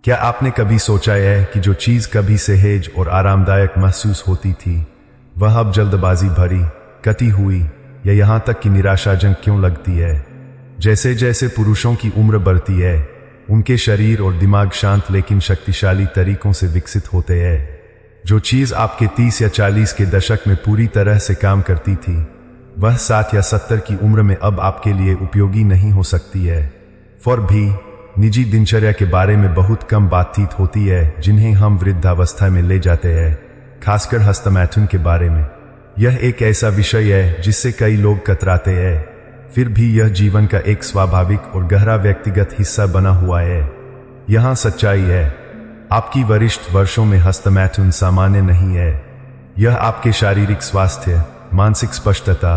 क्या आपने कभी सोचा है कि जो चीज कभी सहज और आरामदायक महसूस होती थी वह अब जल्दबाजी भरी, कटी हुई या यहां तक कि निराशाजनक क्यों लगती है? जैसे जैसे पुरुषों की उम्र बढ़ती है उनके शरीर और दिमाग शांत लेकिन शक्तिशाली तरीकों से विकसित होते हैं। जो चीज आपके 30 या 40 के दशक में पूरी तरह से काम करती थी वह 60 या 70 की उम्र में अब आपके लिए उपयोगी नहीं हो सकती है। फिर भी निजी दिनचर्या के बारे में बहुत कम बातचीत होती है जिन्हें हम वृद्धावस्था में ले जाते हैं, खासकर हस्तमैथुन के बारे में। यह एक ऐसा विषय है जिससे कई लोग कतराते हैं, फिर भी यह जीवन का एक स्वाभाविक और गहरा व्यक्तिगत हिस्सा बना हुआ है। यहां सच्चाई है, आपकी वरिष्ठ वर्षों में हस्तमैथुन सामान्य नहीं है। यह आपके शारीरिक स्वास्थ्य, मानसिक स्पष्टता,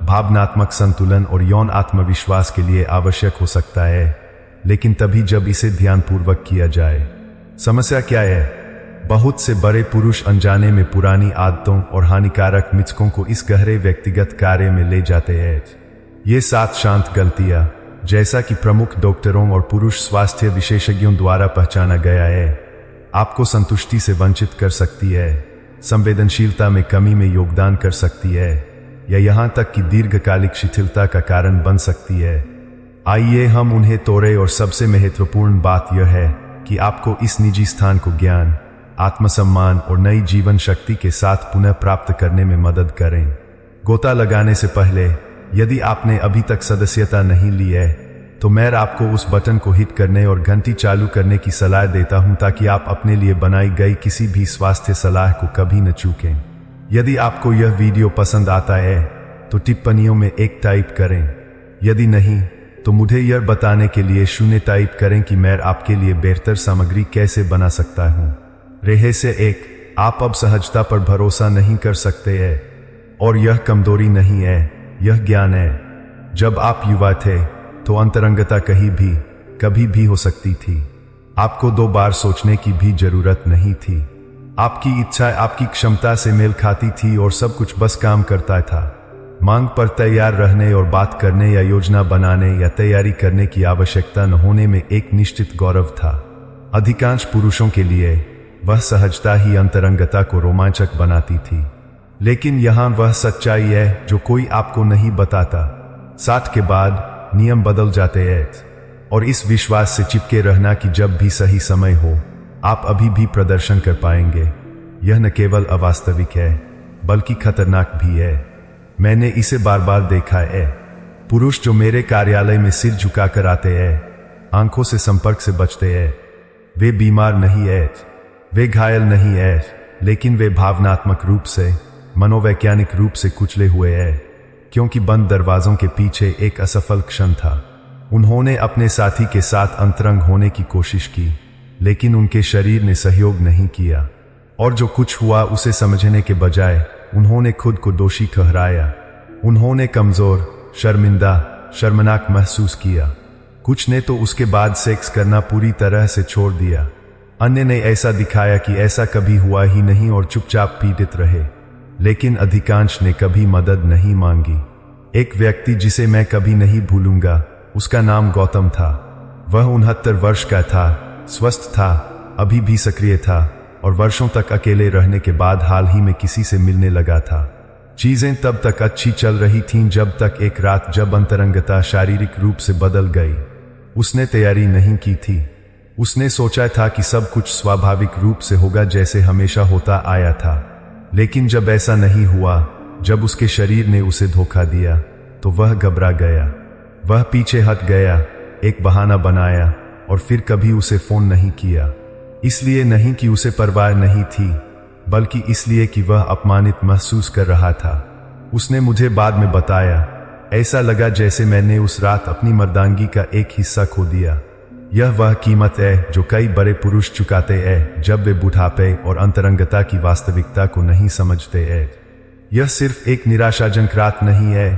भावनात्मक संतुलन और यौन आत्मविश्वास के लिए आवश्यक हो सकता है, लेकिन तभी जब इसे ध्यानपूर्वक किया जाए। समस्या क्या है? बहुत से बड़े पुरुष अनजाने में पुरानी आदतों और हानिकारक मिथकों को इस गहरे व्यक्तिगत कार्य में ले जाते हैं। ये 7 शांत गलतियां, जैसा कि प्रमुख डॉक्टरों और पुरुष स्वास्थ्य विशेषज्ञों द्वारा पहचाना गया है, आपको संतुष्टि से वंचित कर सकती है, संवेदनशीलता में कमी में योगदान कर सकती है या यहां तक कि दीर्घकालिक शिथिलता का कारण बन सकती है। आइए हम उन्हें तोड़ें और सबसे महत्वपूर्ण बात यह है कि आपको इस निजी स्थान को ज्ञान, आत्मसम्मान और नई जीवन शक्ति के साथ पुनः प्राप्त करने में मदद करें। गोता लगाने से पहले यदि आपने अभी तक सदस्यता नहीं ली है तो मैं आपको उस बटन को हिट करने और घंटी चालू करने की सलाह देता हूं ताकि आप अपने लिए बनाई गई किसी भी स्वास्थ्य सलाह को कभी न चूकें। यदि आपको यह वीडियो पसंद आता है तो टिप्पणियों में 1 टाइप करें, यदि नहीं तो मुझे यह बताने के लिए 0 टाइप करें कि मैं आपके लिए बेहतर सामग्री कैसे बना सकता हूं। रहस्य 1, आप अब सहजता पर भरोसा नहीं कर सकते हैं और यह कमजोरी नहीं है, यह ज्ञान है। जब आप युवा थे तो अंतरंगता कभी भी हो सकती थी। आपको 2 बार सोचने की भी जरूरत नहीं थी। आपकी इच्छा आपकी क्षमता से मेल खाती थी और सब कुछ बस काम करता था। मांग पर तैयार रहने और बात करने या योजना बनाने या तैयारी करने की आवश्यकता न होने में एक निश्चित गौरव था। अधिकांश पुरुषों के लिए वह सहजता ही अंतरंगता को रोमांचक बनाती थी, लेकिन यहां वह सच्चाई है जो कोई आपको नहीं बताता। 60 के बाद नियम बदल जाते हैं और इस विश्वास से चिपके रहना कि जब भी सही समय हो आप अभी भी प्रदर्शन कर पाएंगे, यह न केवल अवास्तविक है बल्कि खतरनाक भी है। मैंने इसे बार बार देखा है। पुरुष जो मेरे कार्यालय में सिर झुकाकर आते हैं, आंखों से संपर्क से बचते हैं, वे बीमार नहीं है, वे घायल नहीं है, लेकिन वे भावनात्मक रूप से, मनोवैज्ञानिक रूप से कुचले हुए हैं, क्योंकि बंद दरवाजों के पीछे एक असफल क्षण था। उन्होंने अपने साथी के साथ अंतरंग होने की कोशिश की, लेकिन उनके शरीर ने सहयोग नहीं किया, और जो कुछ हुआ उसे समझने के बजाय उन्होंने खुद को दोषी ठहराया। उन्होंने कमजोर, शर्मिंदा, शर्मनाक महसूस किया। कुछ ने तो उसके बाद सेक्स करना पूरी तरह से छोड़ दिया। अन्य ने ऐसा दिखाया कि ऐसा कभी हुआ ही नहीं और चुपचाप पीड़ित रहे, लेकिन अधिकांश ने कभी मदद नहीं मांगी। एक व्यक्ति जिसे मैं कभी नहीं भूलूंगा, उसका नाम गौतम था। वह 69 वर्ष का था, स्वस्थ था, अभी भी सक्रिय था और वर्षों तक अकेले रहने के बाद हाल ही में किसी से मिलने लगा था। चीजें तब तक अच्छी चल रही थीं जब तक एक रात जब अंतरंगता शारीरिक रूप से बदल गई। उसने तैयारी नहीं की थी। उसने सोचा था कि सब कुछ स्वाभाविक रूप से होगा जैसे हमेशा होता आया था, लेकिन जब ऐसा नहीं हुआ, जब उसके शरीर ने उसे धोखा दिया तो वह घबरा गया। वह पीछे हट गया, एक बहाना बनाया और फिर कभी उसे फोन नहीं किया। इसलिए नहीं कि उसे परवाह नहीं थी, बल्कि इसलिए कि वह अपमानित महसूस कर रहा था। उसने मुझे बाद में बताया, ऐसा लगा जैसे मैंने उस रात अपनी मर्दांगी का एक हिस्सा खो दिया। यह वह कीमत है जो कई बड़े पुरुष चुकाते हैं जब वे बुढ़ापे और अंतरंगता की वास्तविकता को नहीं समझते हैं। यह सिर्फ एक निराशाजनक रात नहीं है,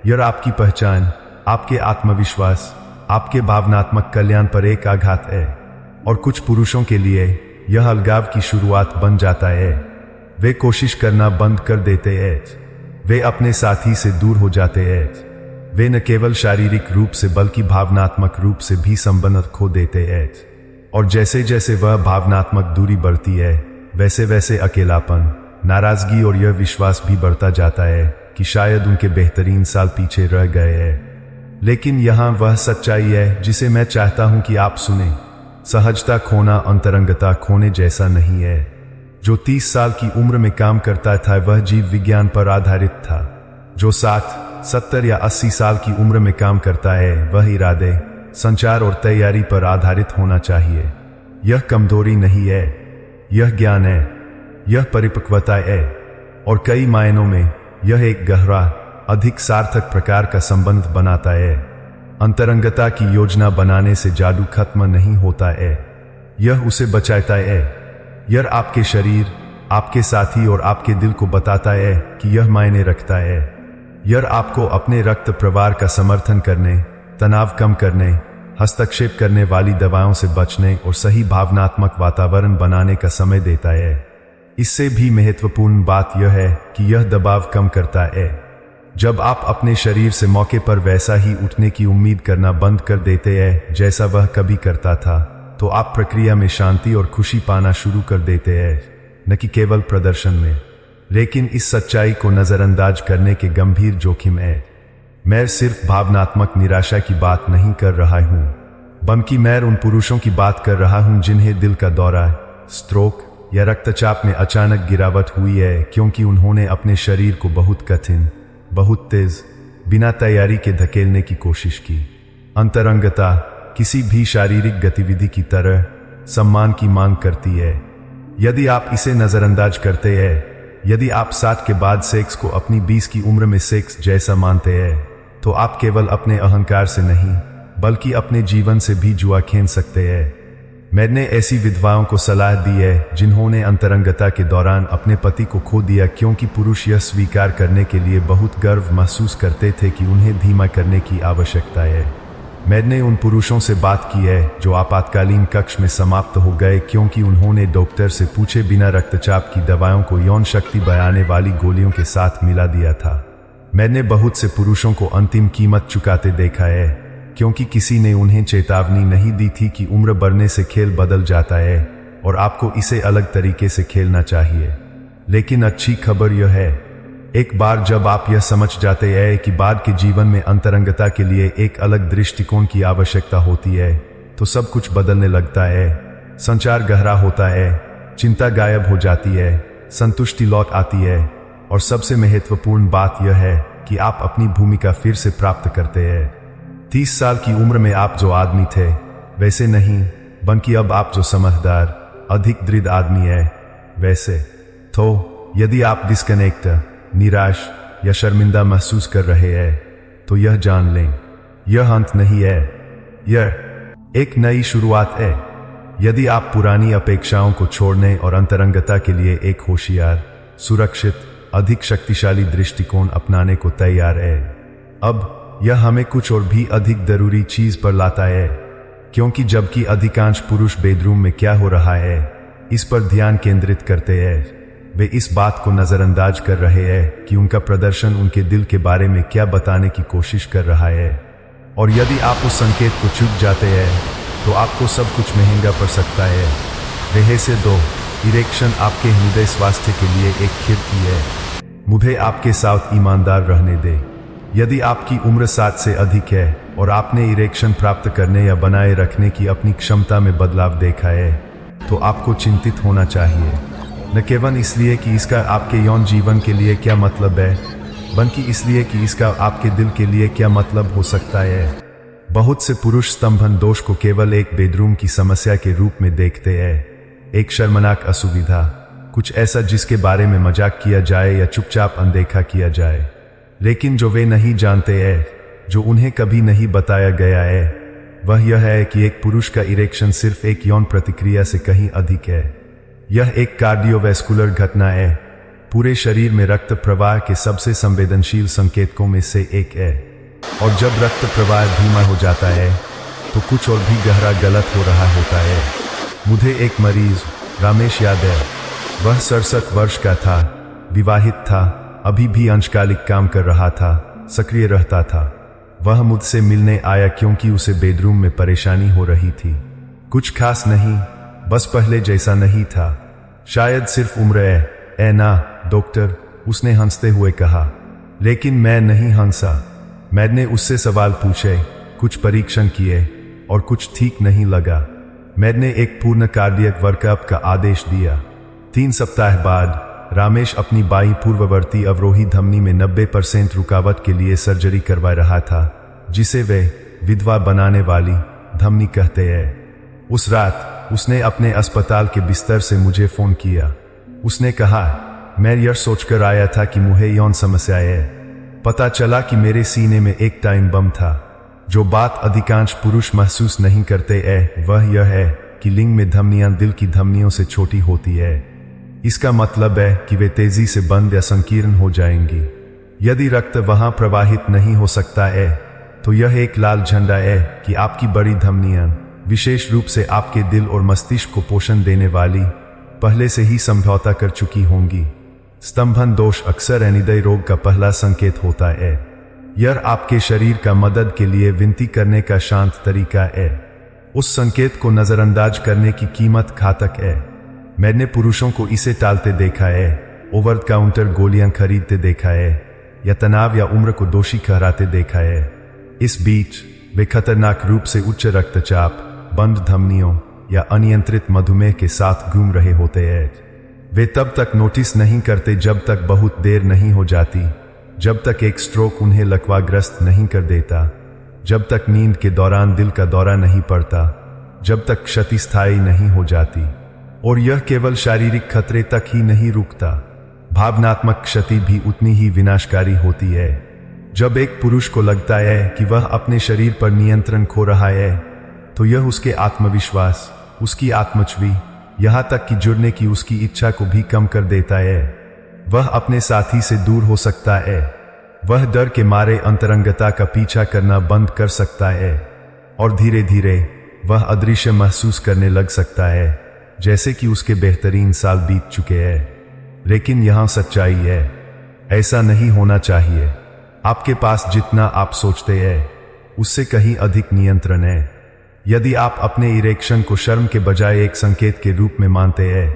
यह आपकी पहचान, आपके आत्मविश्वास, आपके भावनात्मक कल्याण पर एक आघात है। और कुछ पुरुषों के लिए यह अलगाव की शुरुआत बन जाता है। वे कोशिश करना बंद कर देते हैं, वे अपने साथी से दूर हो जाते हैं, वे न केवल शारीरिक रूप से बल्कि भावनात्मक रूप से भी संबंध खो देते हैं। और जैसे जैसे वह भावनात्मक दूरी बढ़ती है वैसे वैसे अकेलापन, नाराजगी और यह विश्वास भी बढ़ता जाता है कि शायद उनके बेहतरीन साल पीछे रह गए हैं। लेकिन यहाँ वह सच्चाई है जिसे मैं चाहता हूं कि आप सुने। सहजता खोना अंतरंगता खोने जैसा नहीं है। जो 30 साल की उम्र में काम करता था वह जीव विज्ञान पर आधारित था। जो 60, 70 या 80 साल की उम्र में काम करता है वह इरादे, संचार और तैयारी पर आधारित होना चाहिए। यह कमजोरी नहीं है, यह ज्ञान है, यह परिपक्वता है और कई मायनों में यह एक गहरा, अधिक सार्थक प्रकार का संबंध बनाता है। अंतरंगता की योजना बनाने से जादू खत्म नहीं होता है, यह उसे बचाता है। यह आपके शरीर, आपके साथी और आपके दिल को बताता है कि यह मायने रखता है। यह आपको अपने रक्त प्रवाह का समर्थन करने, तनाव कम करने, हस्तक्षेप करने वाली दवाओं से बचने और सही भावनात्मक वातावरण बनाने का समय देता है। इससे भी महत्वपूर्ण बात यह है कि यह दबाव कम करता है। जब आप अपने शरीर से मौके पर वैसा ही उठने की उम्मीद करना बंद कर देते हैं जैसा वह कभी करता था, तो आप प्रक्रिया में शांति और खुशी पाना शुरू कर देते हैं, न कि केवल प्रदर्शन में। लेकिन इस सच्चाई को नजरअंदाज करने के गंभीर जोखिम है। मैं सिर्फ भावनात्मक निराशा की बात नहीं कर रहा हूं, बल्कि मैं उन पुरुषों की बात कर रहा हूं जिन्हें दिल का दौरा, स्ट्रोक या रक्तचाप में अचानक गिरावट हुई है क्योंकि उन्होंने अपने शरीर को बहुत कठिन, बहुत तेज, बिना तैयारी के धकेलने की कोशिश की। अंतरंगता किसी भी शारीरिक गतिविधि की तरह सम्मान की मांग करती है। यदि आप इसे नजरअंदाज करते हैं, यदि आप 60 के बाद सेक्स को अपनी 20 की उम्र में सेक्स जैसा मानते हैं, तो आप केवल अपने अहंकार से नहीं बल्कि अपने जीवन से भी जुआ खेल सकते हैं। मैंने ऐसी विधवाओं को सलाह दी है जिन्होंने अंतरंगता के दौरान अपने पति को खो दिया क्योंकि पुरुष यह स्वीकार करने के लिए बहुत गर्व महसूस करते थे कि उन्हें धीमा करने की आवश्यकता है। मैंने उन पुरुषों से बात की है जो आपातकालीन कक्ष में समाप्त हो गए क्योंकि उन्होंने डॉक्टर से पूछे बिना रक्तचाप की दवाओं को यौन शक्ति बढ़ाने वाली गोलियों के साथ मिला दिया था। मैंने बहुत से पुरुषों को अंतिम कीमत चुकाते देखा है क्योंकि किसी ने उन्हें चेतावनी नहीं दी थी कि उम्र बढ़ने से खेल बदल जाता है और आपको इसे अलग तरीके से खेलना चाहिए। लेकिन अच्छी खबर यह है, एक बार जब आप यह समझ जाते हैं कि बाद के जीवन में अंतरंगता के लिए एक अलग दृष्टिकोण की आवश्यकता होती है, तो सब कुछ बदलने लगता है। संचार गहरा होता है, चिंता गायब हो जाती है, संतुष्टि लौट आती है और सबसे महत्वपूर्ण बात यह है कि आप अपनी भूमिका फिर से प्राप्त करते हैं। 30 साल की उम्र में आप जो आदमी थे वैसे नहीं, बल्कि अब आप जो समझदार, अधिक दृढ़ आदमी है वैसे। तो यदि आप डिस्कनेक्ट, निराश या शर्मिंदा महसूस कर रहे हैं, तो यह जान लें, यह अंत नहीं है, यह एक नई शुरुआत है। यदि आप पुरानी अपेक्षाओं को छोड़ने और अंतरंगता के लिए एक होशियार, सुरक्षित, अधिक शक्तिशाली दृष्टिकोण अपनाने को तैयार है, अब यह हमें कुछ और भी अधिक जरूरी चीज पर लाता है, क्योंकि जबकि अधिकांश पुरुष बेडरूम में क्या हो रहा है इस पर ध्यान केंद्रित करते हैं, वे इस बात को नजरअंदाज कर रहे हैं कि उनका प्रदर्शन उनके दिल के बारे में क्या बताने की कोशिश कर रहा है। और यदि आप उस संकेत को चूक जाते हैं तो आपको सब कुछ महंगा पड़ सकता है। रहे से दो, इरेक्शन आपके हृदय स्वास्थ्य के लिए एक खिड़की है। मुझे आपके साथ ईमानदार रहने दे। यदि आपकी उम्र 60 से अधिक है और आपने इरेक्शन प्राप्त करने या बनाए रखने की अपनी क्षमता में बदलाव देखा है, तो आपको चिंतित होना चाहिए, न केवल इसलिए कि इसका आपके यौन जीवन के लिए क्या मतलब है, बल्कि इसलिए कि इसका आपके दिल के लिए क्या मतलब हो सकता है। बहुत से पुरुष स्तंभन दोष को केवल एक बेडरूम की समस्या के रूप में देखते हैं, एक शर्मनाक असुविधा, कुछ ऐसा जिसके बारे में मजाक किया जाए या चुपचाप अनदेखा किया जाए। लेकिन जो वे नहीं जानते हैं, जो उन्हें कभी नहीं बताया गया है, वह यह है कि एक पुरुष का इरेक्शन सिर्फ एक यौन प्रतिक्रिया से कहीं अधिक है। यह एक कार्डियोवैस्कुलर घटना है, पूरे शरीर में रक्त प्रवाह के सबसे संवेदनशील संकेतकों में से एक है। और जब रक्त प्रवाह धीमा हो जाता है तो कुछ और भी गहरा गलत हो रहा होता है। मुझे एक मरीज रमेश याद है। वह 67 वर्ष का था, विवाहित था, अभी भी अंशकालिक काम कर रहा था, सक्रिय रहता था। वह मुझसे मिलने आया क्योंकि उसे बेडरूम में परेशानी हो रही थी। कुछ खास नहीं, बस पहले जैसा नहीं था। शायद सिर्फ उम्र है ना डॉक्टर, उसने हंसते हुए कहा। लेकिन मैं नहीं हंसा। मैंने उससे सवाल पूछे, कुछ परीक्षण किए और कुछ ठीक नहीं लगा। मैंने एक पूर्ण कार्डियक वर्कअप का आदेश दिया। 3 सप्ताह बाद रामेश अपनी बाईं पूर्ववर्ती अवरोही धमनी में 90% रुकावट के लिए सर्जरी करवा रहा था, जिसे वे विधवा बनाने वाली धमनी कहते हैं। उस रात उसने अपने अस्पताल के बिस्तर से मुझे फोन किया। उसने कहा, मैं यह सोचकर आया था कि मुझे यौन समस्याएं है। पता चला कि मेरे सीने में एक टाइम बम था। जो बात अधिकांश पुरुष महसूस नहीं करते वह यह है कि लिंग में धमनियां दिल की धमनियों से छोटी होती है। इसका मतलब है कि वे तेजी से बंद या संकीर्ण हो जाएंगी। यदि रक्त वहां प्रवाहित नहीं हो सकता है तो यह एक लाल झंडा है कि आपकी बड़ी धमनियां, विशेष रूप से आपके दिल और मस्तिष्क को पोषण देने वाली, पहले से ही समझौता कर चुकी होंगी। स्तंभन दोष अक्सर हृदय रोग का पहला संकेत होता है। यह आपके शरीर का मदद के लिए विनती करने का शांत तरीका है। उस संकेत को नजरअंदाज करने की कीमत घातक है। मैंने पुरुषों को इसे टालते देखा है, ओवर काउंटर गोलियां खरीदते देखा है, या तनाव या उम्र को दोषी ठहराते देखा है। इस बीच वे खतरनाक रूप से उच्च रक्तचाप, बंद धमनियों या अनियंत्रित मधुमेह के साथ घूम रहे होते हैं। वे तब तक नोटिस नहीं करते जब तक बहुत देर नहीं हो जाती, जब तक एक स्ट्रोक उन्हें लकवाग्रस्त नहीं कर देता, जब तक नींद के दौरान दिल का दौरा नहीं पड़ता, जब तक क्षति स्थायी नहीं हो जाती। और यह केवल शारीरिक खतरे तक ही नहीं रुकता, भावनात्मक क्षति भी उतनी ही विनाशकारी होती है। जब एक पुरुष को लगता है कि वह अपने शरीर पर नियंत्रण खो रहा है, तो यह उसके आत्मविश्वास, उसकी आत्मछवि, यहां तक कि जुड़ने की उसकी इच्छा को भी कम कर देता है। वह अपने साथी से दूर हो सकता है। वह डर के मारे अंतरंगता का पीछा करना बंद कर सकता है, और धीरे धीरे वह अदृश्य महसूस करने लग सकता है, जैसे कि उसके बेहतरीन साल बीत चुके हैं। लेकिन यहां सच्चाई है, ऐसा नहीं होना चाहिए। आपके पास जितना आप सोचते हैं उससे कहीं अधिक नियंत्रण है। यदि आप अपने इरेक्शन को शर्म के बजाय एक संकेत के रूप में मानते हैं,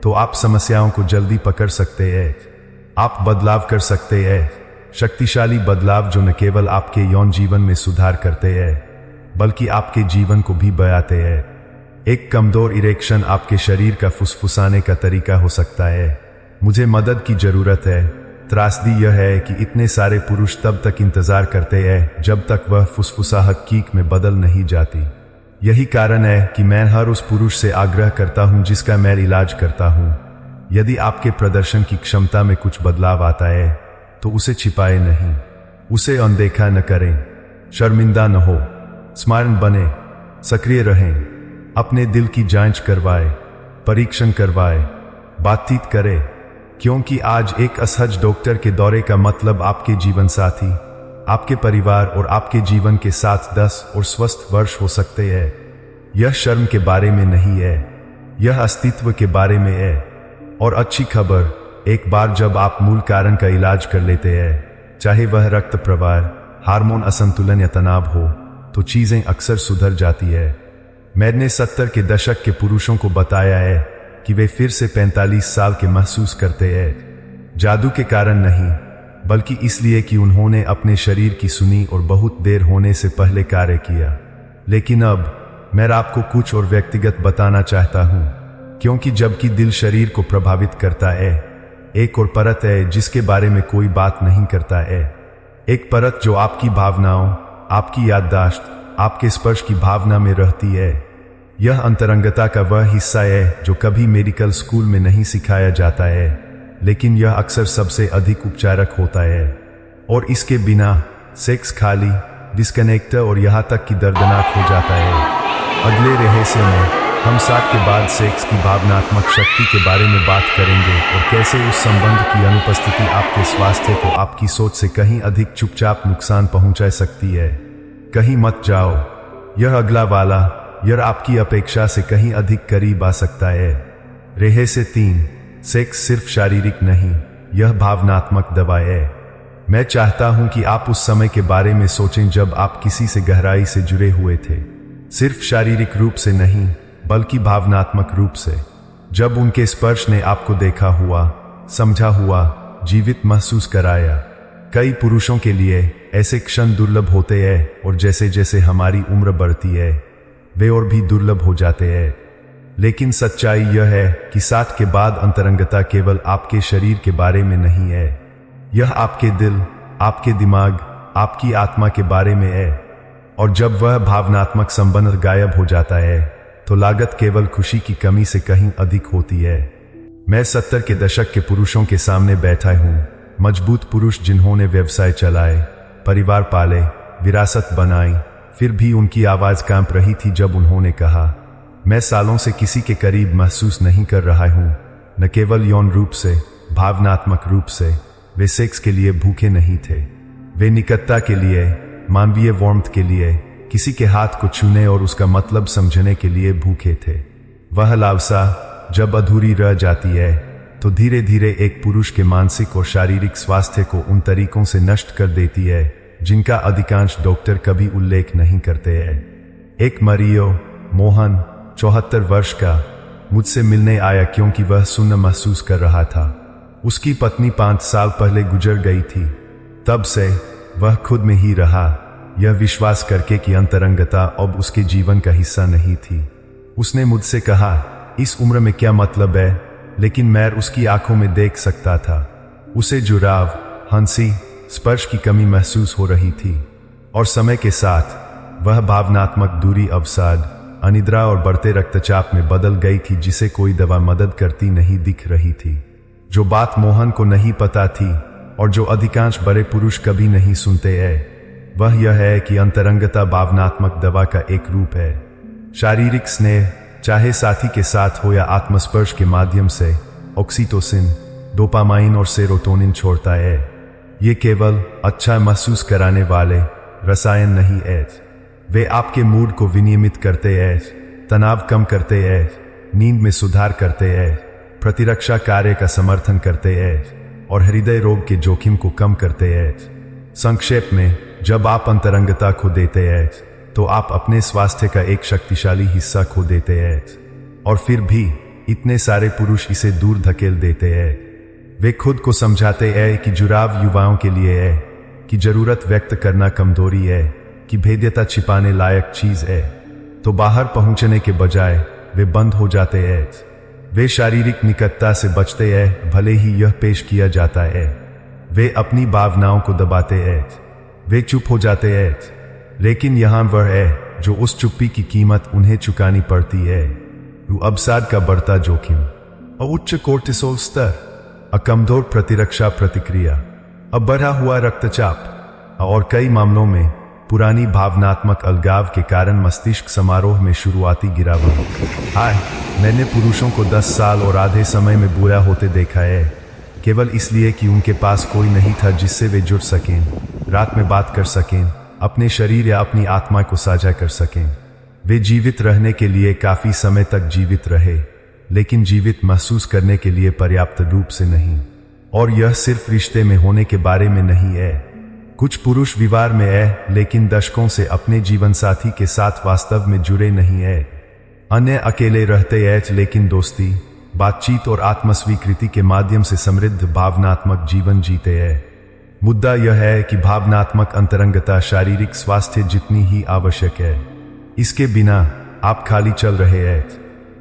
तो आप समस्याओं को जल्दी पकड़ सकते हैं। आप बदलाव कर सकते हैं, शक्तिशाली बदलाव जो न केवल आपके यौन जीवन में सुधार करते हैं, बल्कि आपके जीवन को भी बयाते हैं। एक कमजोर इरेक्शन आपके शरीर का फुसफुसाने का तरीका हो सकता है। मुझे मदद की जरूरत है। त्रासदी यह है कि इतने सारे पुरुष तब तक इंतजार करते हैं जब तक वह फुसफुसाहट कीक में बदल नहीं जाती। यही कारण है कि मैं हर उस पुरुष से आग्रह करता हूं जिसका मैं इलाज करता हूं। यदि आपके प्रदर्शन की क्षमता में कुछ बदलाव आता है तो उसे छिपाए नहीं, उसे अनदेखा न करें, शर्मिंदा न हो, स्मरण बने, सक्रिय रहें, अपने दिल की जांच करवाए, परीक्षण करवाए, बातचीत करें, क्योंकि आज एक असहज डॉक्टर के दौरे का मतलब आपके जीवन साथी, आपके परिवार और आपके जीवन के साथ 10 और स्वस्थ वर्ष हो सकते हैं। यह शर्म के बारे में नहीं है, यह अस्तित्व के बारे में है। और अच्छी खबर, एक बार जब आप मूल कारण का इलाज कर लेते हैं, चाहे वह रक्त प्रवाह, हार्मोन असंतुलन या तनाव हो, तो चीजें अक्सर सुधर जाती है। मैंने 70 के दशक के पुरुषों को बताया है कि वे फिर से 45 साल के महसूस करते हैं, जादू के कारण नहीं, बल्कि इसलिए कि उन्होंने अपने शरीर की सुनी और बहुत देर होने से पहले कार्य किया। लेकिन अब मैं आपको कुछ और व्यक्तिगत बताना चाहता हूं, क्योंकि जबकि दिल शरीर को प्रभावित करता है, एक और परत है जिसके बारे में कोई बात नहीं करता है। एक परत जो आपकी भावनाओं, आपकी याददाश्त, आपके स्पर्श की भावना में रहती है। यह अंतरंगता का वह हिस्सा है जो कभी मेडिकल स्कूल में नहीं सिखाया जाता है, लेकिन यह अक्सर सबसे अधिक उपचारक होता है। और इसके बिना सेक्स खाली, डिस्कनेक्ट और यहां तक कि दर्दनाक हो जाता है। अगले रहस्य में हम साथ के बाद सेक्स की भावनात्मक शक्ति के बारे में बात करेंगे और कैसे उस संबंध की अनुपस्थिति आपके स्वास्थ्य को आपकी सोच से कहीं अधिक चुपचाप नुकसान पहुंचा सकती है। कहीं मत जाओ, यह अगला वाला, यह आपकी अपेक्षा से कहीं अधिक करीब आ सकता है। रहस्य 3, सेक्स सिर्फ शारीरिक नहीं, यह भावनात्मक दवा है। मैं चाहता हूं कि आप उस समय के बारे में सोचें जब आप किसी से गहराई से जुड़े हुए थे, सिर्फ शारीरिक रूप से नहीं बल्कि भावनात्मक रूप से। जब उनके स्पर्श ने आपको देखा हुआ, समझा हुआ, जीवित महसूस कराया। कई पुरुषों के लिए ऐसे क्षण दुर्लभ होते हैं और जैसे जैसे हमारी उम्र बढ़ती है वे और भी दुर्लभ हो जाते हैं। लेकिन सच्चाई यह है कि 60 के बाद अंतरंगता केवल आपके शरीर के बारे में नहीं है, यह आपके दिल, आपके दिमाग, आपकी आत्मा के बारे में है। और जब वह भावनात्मक संबंध गायब हो जाता है तो लागत केवल खुशी की कमी से कहीं अधिक होती है। मैं 70 के दशक के पुरुषों के सामने बैठा हूं, मजबूत पुरुष जिन्होंने व्यवसाय चलाए, परिवार पाले, विरासत बनाई, फिर भी उनकी आवाज कांप रही थी जब उन्होंने कहा, मैं सालों से किसी के करीब महसूस नहीं कर रहा हूं, न केवल यौन रूप से, भावनात्मक रूप से। वे सेक्स के लिए भूखे नहीं थे, वे निकटता के लिए, मानवीय वार्मथ के लिए, किसी के हाथ को छूने और उसका मतलब समझने के लिए भूखे थे। वह लालसा जब अधूरी रह जाती है तो धीरे धीरे एक पुरुष के मानसिक और शारीरिक स्वास्थ्य को उन तरीकों से नष्ट कर देती है जिनका अधिकांश डॉक्टर कभी उल्लेख नहीं करते हैं। एक मरियो मोहन 74 वर्ष का मुझसे मिलने आया क्योंकि वह सुन्न महसूस कर रहा था। उसकी पत्नी 5 साल पहले गुजर गई थी। तब से वह खुद में ही रहा, यह विश्वास करके कि अंतरंगता अब उसके जीवन का हिस्सा नहीं थी। उसने मुझसे कहा, इस उम्र में क्या मतलब है, लेकिन मैं उसकी आंखों में देख सकता था। उसे जुड़ाव, हंसी, स्पर्श की कमी महसूस हो रही थी और समय के साथ वह भावनात्मक दूरी अवसाद, अनिद्रा और बढ़ते रक्तचाप में बदल गई थी जिसे कोई दवा मदद करती नहीं दिख रही थी। जो बात मोहन को नहीं पता थी और जो अधिकांश बड़े पुरुष कभी नहीं सुनते हैं, वह यह है कि अंतरंगता भावनात्मक दवा का एक रूप है। शारीरिक स्नेह, चाहे साथी के साथ हो या आत्मस्पर्श के माध्यम से, ऑक्सीटोसिन, डोपामाइन और सेरोटोनिन छोड़ता है। ये केवल अच्छा महसूस कराने वाले रसायन नहीं है, वे आपके मूड को विनियमित करते हैं, तनाव कम करते हैं, नींद में सुधार करते हैं, प्रतिरक्षा कार्य का समर्थन करते हैं और हृदय रोग के जोखिम को कम करते हैं। संक्षेप में, जब आप अंतरंगता खो देते हैं तो आप अपने स्वास्थ्य का एक शक्तिशाली हिस्सा खो देते हैं। और फिर भी इतने सारे पुरुष इसे दूर धकेल देते हैं। वे खुद को समझाते हैं कि जुड़ाव युवाओं के लिए है, कि जरूरत व्यक्त करना कमजोरी है, कि भेद्यता छिपाने लायक चीज है। तो बाहर पहुंचने के बजाय वे बंद हो जाते हैं। वे शारीरिक निकटता से बचते हैं भले ही यह पेश किया जाता है। वे अपनी भावनाओं को दबाते हैं, वे चुप हो जाते हैं। लेकिन यहां वह है जो उस चुप्पी की कीमत उन्हें चुकानी पड़ती है। अवसाद का बढ़ता जोखिम, उच्च कोर्टिसोल स्तर, कमजोर प्रतिरक्षा प्रतिक्रिया, अब बढ़ा हुआ रक्तचाप और कई मामलों में पुरानी भावनात्मक अलगाव के कारण मस्तिष्क समारोह में शुरुआती गिरावट। हाय, मैंने पुरुषों को 10 साल और आधे समय में बुरा होते देखा है, केवल इसलिए कि उनके पास कोई नहीं था जिससे वे जुड़ सकें, रात में बात कर सकें, अपने शरीर या अपनी आत्मा को साझा कर सकें। वे जीवित रहने के लिए काफी समय तक जीवित रहे, लेकिन जीवित महसूस करने के लिए पर्याप्त रूप से नहीं। और यह सिर्फ रिश्ते में होने के बारे में नहीं है। कुछ पुरुष विवाह में है लेकिन दशकों से अपने जीवन साथी के साथ वास्तव में जुड़े नहीं है। अन्य अकेले रहते हैं लेकिन दोस्ती, बातचीत और आत्मस्वीकृति के माध्यम से समृद्ध भावनात्मक जीवन जीते हैं। मुद्दा यह है कि भावनात्मक अंतरंगता शारीरिक स्वास्थ्य जितनी ही आवश्यक है। इसके बिना आप खाली चल रहे हैं।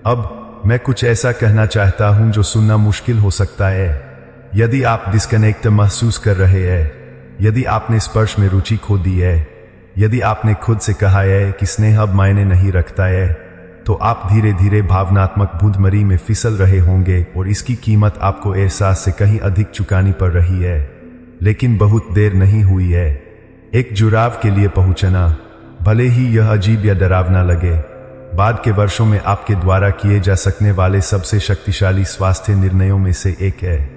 अब मैं कुछ ऐसा कहना चाहता हूं जो सुनना मुश्किल हो सकता है। यदि आप डिस्कनेक्ट महसूस कर रहे हैं, यदि आपने स्पर्श में रुचि खो दी है, यदि आपने खुद से कहा है कि स्नेह अब मायने नहीं रखता है, तो आप धीरे धीरे भावनात्मक भूखमरी में फिसल रहे होंगे और इसकी कीमत आपको एहसास से कहीं अधिक चुकानी पड़ रही है। लेकिन बहुत देर नहीं हुई है। एक जुड़ाव के लिए पहुंचना, भले ही यह अजीब या डरावना लगे, बाद के वर्षों में आपके द्वारा किए जा सकने वाले सबसे शक्तिशाली स्वास्थ्य निर्णयों में से एक है।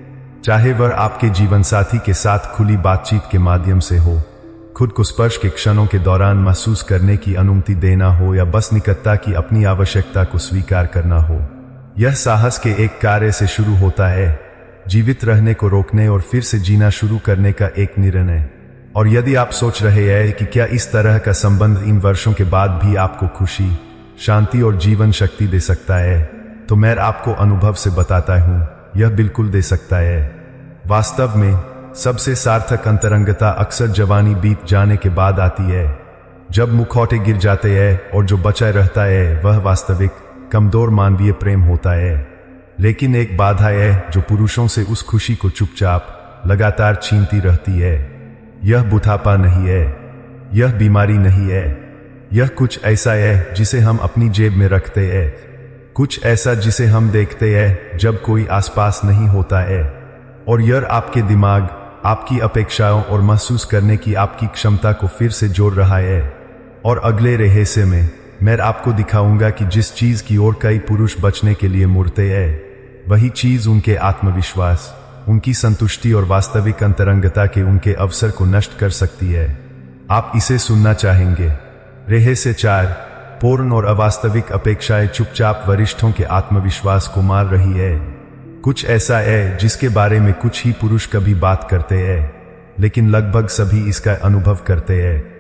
चाहे वह आपके जीवन साथी के साथ खुली बातचीत के माध्यम से हो, खुद को स्पर्श के क्षणों के दौरान महसूस करने की अनुमति देना हो या बस निकटता की अपनी आवश्यकता को स्वीकार करना हो। यह साहस के एक कार्य से शुरू होता है, जीवित रहने को रोकने और फिर से जीना शुरू करने का एक निर्णय। और यदि आप सोच रहे हैं कि क्या इस तरह का संबंध इन वर्षों के बाद भी आपको खुशी, शांति और जीवन शक्ति दे सकता है, तो मैं आपको अनुभव से बताता हूं, यह बिल्कुल दे सकता है। वास्तव में सबसे सार्थक अंतरंगता अक्सर जवानी बीत जाने के बाद आती है, जब मुखौटे गिर जाते हैं और जो बचा रहता है वह वास्तविक कमजोर मानवीय प्रेम होता है। लेकिन एक बाधा है जो पुरुषों से उस खुशी को चुपचाप लगातार छीनती रहती है। यह बुढ़ापा नहीं है, यह बीमारी नहीं है, यह कुछ ऐसा है जिसे हम अपनी जेब में रखते हैं, कुछ ऐसा जिसे हम देखते हैं जब कोई आसपास नहीं होता है, और यह आपके दिमाग, आपकी अपेक्षाओं और महसूस करने की आपकी क्षमता को फिर से जोड़ रहा है। और अगले रहस्य में मैं आपको दिखाऊंगा कि जिस चीज की ओर कई पुरुष बचने के लिए मुड़ते हैं, वही चीज उनके आत्मविश्वास, उनकी संतुष्टि और वास्तविक अंतरंगता के उनके अवसर को नष्ट कर सकती है। आप इसे सुनना चाहेंगे। रहस्य 4, पूर्ण और अवास्तविक अपेक्षाएं चुपचाप वरिष्ठों के आत्मविश्वास को मार रही है। कुछ ऐसा है जिसके बारे में कुछ ही पुरुष कभी बात करते हैं, लेकिन लगभग सभी इसका अनुभव करते हैं।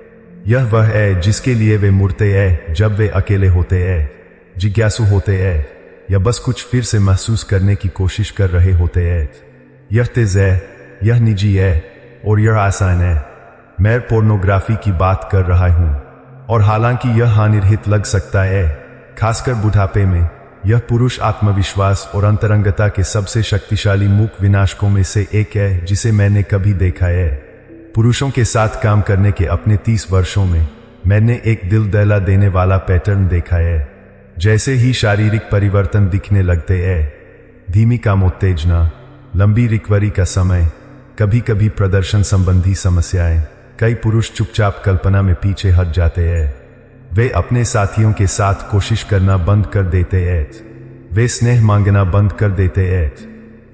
यह वह है जिसके लिए वे मुड़ते हैं जब वे अकेले होते हैं, जिज्ञासु होते हैं, या बस कुछ फिर से महसूस करने की कोशिश कर रहे होते हैं। यह तेज है, यह निजी है, और यह आसान है। मैं पोर्नोग्राफी की बात कर रहा हूं, और हालांकि यह हानिरहित लग सकता है, खासकर बुढ़ापे में, यह पुरुष आत्मविश्वास और अंतरंगता के सबसे शक्तिशाली मूक विनाशकों में से एक है जिसे मैंने कभी देखा है। पुरुषों के साथ काम करने के अपने 30 वर्षों में मैंने एक दिल दहला देने वाला पैटर्न देखा है। जैसे ही शारीरिक परिवर्तन दिखने लगते हैं, धीमी कामोत्तेजना, लंबी रिकवरी का समय, कभी कभी प्रदर्शन संबंधी समस्याएं, कई पुरुष चुपचाप कल्पना में पीछे हट जाते हैं। वे अपने साथियों के साथ कोशिश करना बंद कर देते हैं, वे स्नेह मांगना बंद कर देते हैं।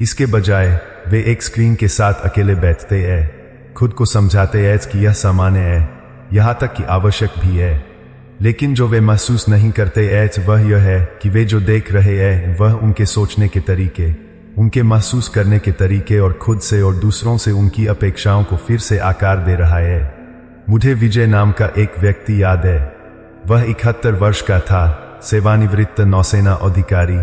इसके बजाय वे एक स्क्रीन के साथ अकेले बैठते हैं, खुद को समझाते हैं कि यह सामान्य है, यहां तक कि आवश्यक भी है। लेकिन जो वे महसूस नहीं करते हैं वह यह है कि वे जो देख रहे हैं वह उनके सोचने के तरीके, उनके महसूस करने के तरीके और खुद से और दूसरों से उनकी अपेक्षाओं को फिर से आकार दे रहा है। मुझे विजय नाम का एक व्यक्ति याद है। वह 71 वर्ष का था, सेवानिवृत्त नौसेना अधिकारी,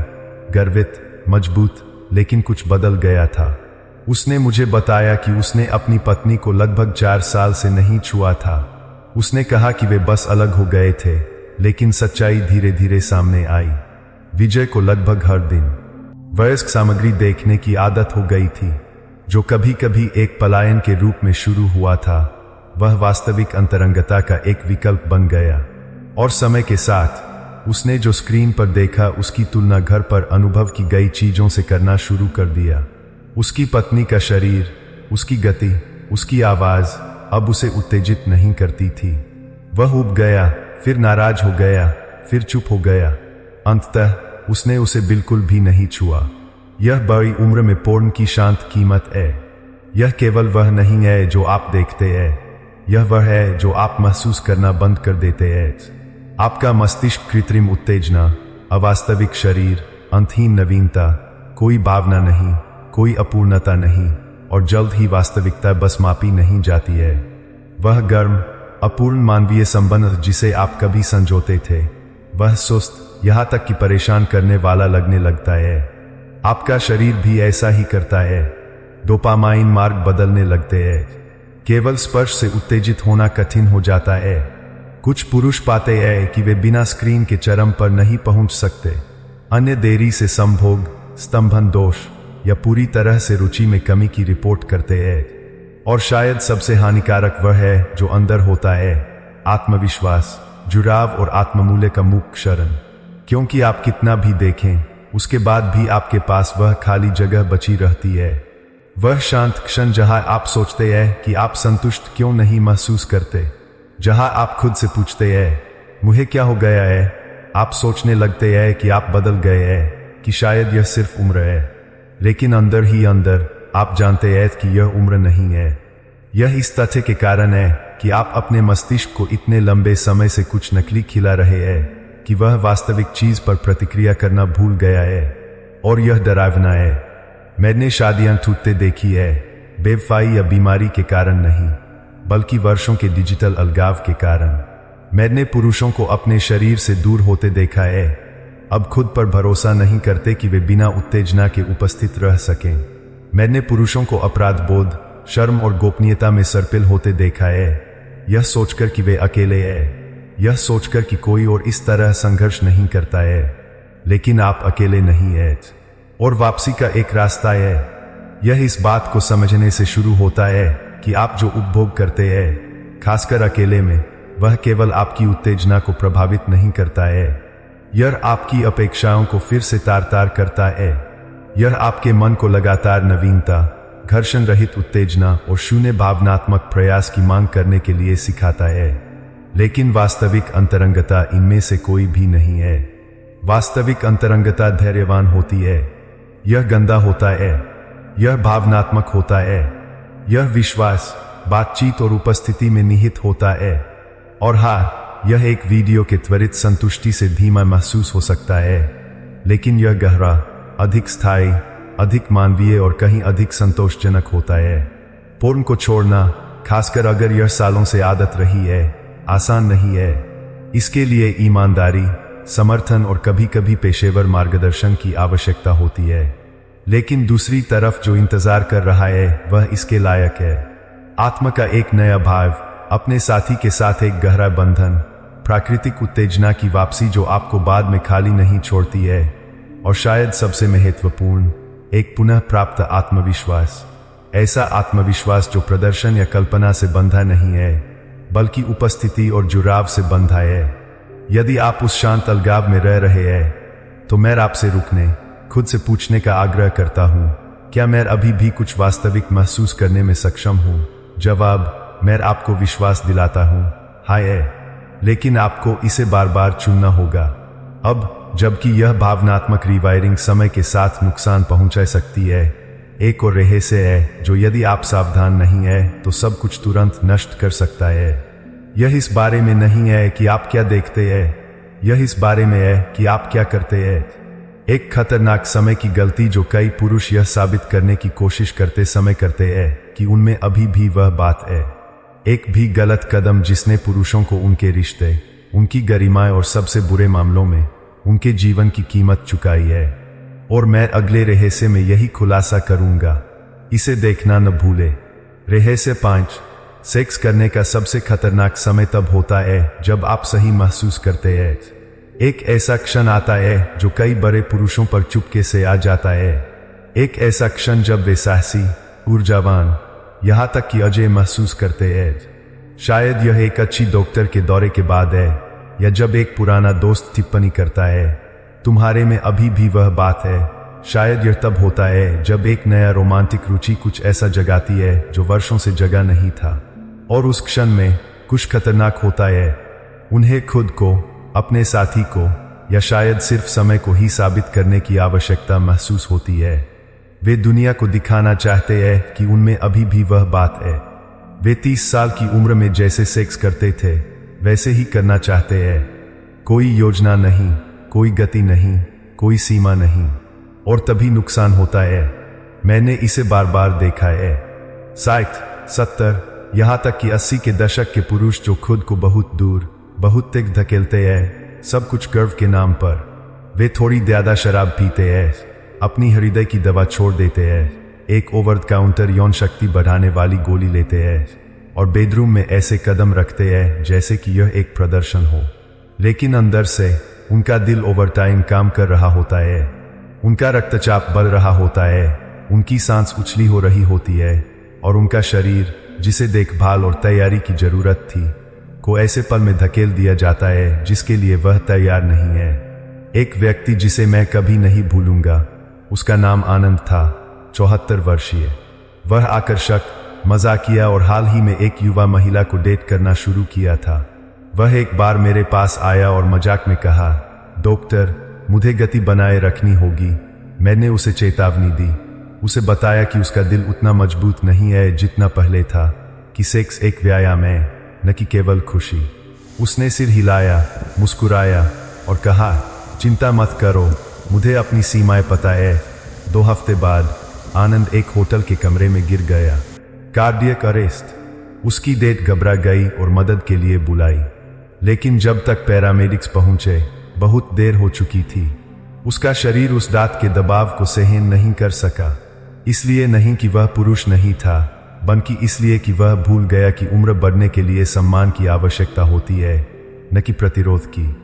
गर्वित, मजबूत, लेकिन कुछ बदल गया था। उसने मुझे बताया कि उसने अपनी पत्नी को लगभग 4 साल से नहीं छुआ था। उसने कहा कि वे बस अलग हो गए थे, लेकिन सच्चाई धीरे धीरे सामने आई। विजय को लगभग हर दिन वयस्क सामग्री देखने की आदत हो गई थी। जो कभी कभी एक पलायन के रूप में शुरू हुआ था, वह वास्तविक अंतरंगता का एक विकल्प बन गया। और समय के साथ उसने जो स्क्रीन पर देखा उसकी तुलना घर पर अनुभव की गई चीजों से करना शुरू कर दिया। उसकी पत्नी का शरीर, उसकी गति, उसकी आवाज अब उसे उत्तेजित नहीं करती थी। वह उब गया, फिर नाराज हो गया, फिर चुप हो गया। अंततः उसने उसे बिल्कुल भी नहीं छुआ। यह बड़ी उम्र में पोर्न की शांत कीमत है। यह केवल वह नहीं है जो आप देखते हैं, यह वह है जो आप महसूस करना बंद कर देते हैं। आपका मस्तिष्क कृत्रिम उत्तेजना, अवास्तविक शरीर, अंतहीन नवीनता, कोई भावना नहीं, कोई अपूर्णता नहीं, और जल्द ही वास्तविकता बस मापी नहीं जाती है। वह गर्म, अपूर्ण मानवीय संबंध जिसे आप कभी संजोते थे, वह सुस्त, यहां तक कि परेशान करने वाला लगने लगता है। आपका शरीर भी ऐसा ही करता है। डोपामाइन मार्ग बदलने लगते हैं। केवल स्पर्श से उत्तेजित होना कठिन हो जाता है। कुछ पुरुष पाते हैं कि वे बिना स्क्रीन के चरम पर नहीं पहुंच सकते। अन्य देरी से संभोग, स्तंभन दोष या पूरी तरह से रुचि में कमी की रिपोर्ट करते हैं। और शायद सबसे हानिकारक वह है जो अंदर होता है, आत्मविश्वास, जुड़ाव और आत्ममूल्य का मुक्त क्षरण। क्योंकि आप कितना भी देखें, उसके बाद भी आपके पास वह खाली जगह बची रहती है। वह शांत क्षण जहां आप सोचते हैं कि आप संतुष्ट क्यों नहीं महसूस करते, जहां आप खुद से पूछते हैं, मुझे क्या हो गया है। आप सोचने लगते हैं कि आप बदल गए हैं, कि शायद यह सिर्फ उम्र है। लेकिन अंदर ही अंदर आप जानते हैं कि यह उम्र नहीं है। यह इस तथ्य के कारण है कि आप अपने मस्तिष्क को इतने लंबे समय से कुछ नकली खिला रहे हैं कि वह वास्तविक चीज पर प्रतिक्रिया करना भूल गया है। और यह डरावना है। मैंने शादियां टूटते देखी है, बेवफाई या बीमारी के कारण नहीं, बल्कि वर्षों के डिजिटल अलगाव के कारण। मैंने पुरुषों को अपने शरीर से दूर होते देखा है, अब खुद पर भरोसा नहीं करते कि वे बिना उत्तेजना के उपस्थित रह सकें। मैंने पुरुषों को अपराध बोध, शर्म और गोपनीयता में सरपिल होते देखा है, यह सोचकर कि वे अकेले हैं, यह सोचकर कि कोई और इस तरह संघर्ष नहीं करता है। लेकिन आप अकेले नहीं हैं, और वापसी का एक रास्ता है। यह इस बात को समझने से शुरू होता है कि आप जो उपभोग करते हैं, खासकर अकेले में, वह केवल आपकी उत्तेजना को प्रभावित नहीं करता है, यह आपकी अपेक्षाओं को फिर से तार तार करता है। यह आपके मन को लगातार नवीनता, घर्षण रहित उत्तेजना और शून्य भावनात्मक प्रयास की मांग करने के लिए सिखाता है। लेकिन वास्तविक अंतरंगता इनमें से कोई भी नहीं है। वास्तविक अंतरंगता धैर्यवान होती है, यह गंदा होता है, यह भावनात्मक होता है, यह विश्वास, बातचीत और उपस्थिति में निहित होता है। और हाँ, यह एक वीडियो के त्वरित संतुष्टि से धीमा महसूस हो सकता है, लेकिन यह गहरा, अधिक स्थायी, अधिक मानवीय और कहीं अधिक संतोषजनक होता है। पोर्न को छोड़ना, खासकर अगर यह सालों से आदत रही है, आसान नहीं है। इसके लिए ईमानदारी, समर्थन और कभी कभी पेशेवर मार्गदर्शन की आवश्यकता होती है। लेकिन दूसरी तरफ जो इंतजार कर रहा है वह इसके लायक है। आत्मा का एक नया भाव, अपने साथी के साथ एक गहरा बंधन, प्राकृतिक उत्तेजना की वापसी जो आपको बाद में खाली नहीं छोड़ती है, और शायद सबसे महत्वपूर्ण, एक पुनः प्राप्त आत्मविश्वास। ऐसा आत्मविश्वास जो प्रदर्शन या कल्पना से बंधा नहीं है, बल्कि उपस्थिति और जुड़ाव से बंधा है। यदि आप उस शांत अलगाव में रह रहे हैं, तो मैं आपसे रुकने, खुद से पूछने का आग्रह करता हूं, क्या मैं अभी भी कुछ वास्तविक महसूस करने में सक्षम हूं? जवाब, मैं आपको विश्वास दिलाता हूं, हाँ है। लेकिन आपको इसे बार बार चुनना होगा। अब, जबकि यह भावनात्मक रिवायरिंग समय के साथ नुकसान पहुंचा सकती है, एक और रहस्य है जो यदि आप सावधान नहीं हैं तो सब कुछ तुरंत नष्ट कर सकता है। यह इस बारे में नहीं है कि आप क्या देखते हैं, यह इस बारे में है कि आप क्या करते हैं। एक खतरनाक समय की गलती जो कई पुरुष यह साबित करने की कोशिश करते समय करते हैं कि उनमें अभी भी वह बात है। एक भी गलत कदम जिसने पुरुषों को उनके रिश्ते, उनकी गरिमा और सबसे बुरे मामलों में उनके जीवन की कीमत चुकाई है। और मैं अगले रहस्य में यही खुलासा करूंगा, इसे देखना न भूले। रहस्य 5, सेक्स करने का सबसे खतरनाक समय तब होता है जब आप सही महसूस करते हैं। एक ऐसा क्षण आता है जो कई बड़े पुरुषों पर चुपके से आ जाता है। एक ऐसा क्षण जब वे साहसी, ऊर्जावान, यहां तक कि अजय महसूस करते हैं। शायद यह एक अच्छी डॉक्टर के दौरे के बाद है, या जब एक पुराना दोस्त टिप्पणी करता है, तुम्हारे में अभी भी वह बात है। शायद यह तब होता है जब एक नया रोमांटिक रुचि कुछ ऐसा जगाती है जो वर्षों से जगा नहीं था। और उस क्षण में कुछ खतरनाक होता है। उन्हें खुद को, अपने साथी को, या शायद सिर्फ समय को ही साबित करने की आवश्यकता महसूस होती है। वे दुनिया को दिखाना चाहते हैं कि उनमें अभी भी वह बात है। वे 30 साल की उम्र में जैसे सेक्स करते थे वैसे ही करना चाहते हैं। कोई योजना नहीं, कोई गति नहीं, कोई सीमा नहीं। और तभी नुकसान होता है। मैंने इसे बार बार देखा है। 60, 70, यहां तक कि 80 के दशक के पुरुष जो खुद को बहुत दूर, बहुत तक धकेलते हैं, सब कुछ गर्व के नाम पर। वे थोड़ी ज्यादा शराब पीते हैं, अपनी हृदय की दवा छोड़ देते हैं, एक ओवर काउंटर यौन शक्ति बढ़ाने वाली गोली लेते हैं, और बेडरूम में ऐसे कदम रखते हैं जैसे कि यह एक प्रदर्शन हो। लेकिन अंदर से उनका दिल ओवरटाइम काम कर रहा होता है, उनका रक्तचाप बढ़ रहा होता है, उनकी सांस उछली हो रही होती है, और उनका शरीर, जिसे देखभाल और तैयारी की जरूरत थी, को ऐसे पल में धकेल दिया जाता है जिसके लिए वह तैयार नहीं है। एक व्यक्ति जिसे मैं कभी नहीं भूलूंगा, उसका नाम आनंद था, 74 वर्षीय। वह आकर्षक, मजाकिया और हाल ही में एक युवा महिला को डेट करना शुरू किया था। वह एक बार मेरे पास आया और मजाक में कहा, डॉक्टर, मुझे गति बनाए रखनी होगी। मैंने उसे चेतावनी दी, उसे बताया कि उसका दिल उतना मजबूत नहीं है जितना पहले था, कि सेक्स एक व्यायाम है, न कि केवल खुशी। उसने सिर हिलाया, मुस्कुराया और कहा, चिंता मत करो, मुझे अपनी सीमाएं पता है। 2 हफ्ते बाद आनंद एक होटल के कमरे में गिर गया, कार्डियक अरेस्ट। उसकी डेट घबरा गई और मदद के लिए बुलाई, लेकिन जब तक पैरामेडिक्स पहुंचे बहुत देर हो चुकी थी। उसका शरीर उस दांत के दबाव को सहन नहीं कर सका, इसलिए नहीं कि वह पुरुष नहीं था, बल्कि इसलिए कि वह भूल गया कि उम्र बढ़ने के लिए सम्मान की आवश्यकता होती है, न कि प्रतिरोध की।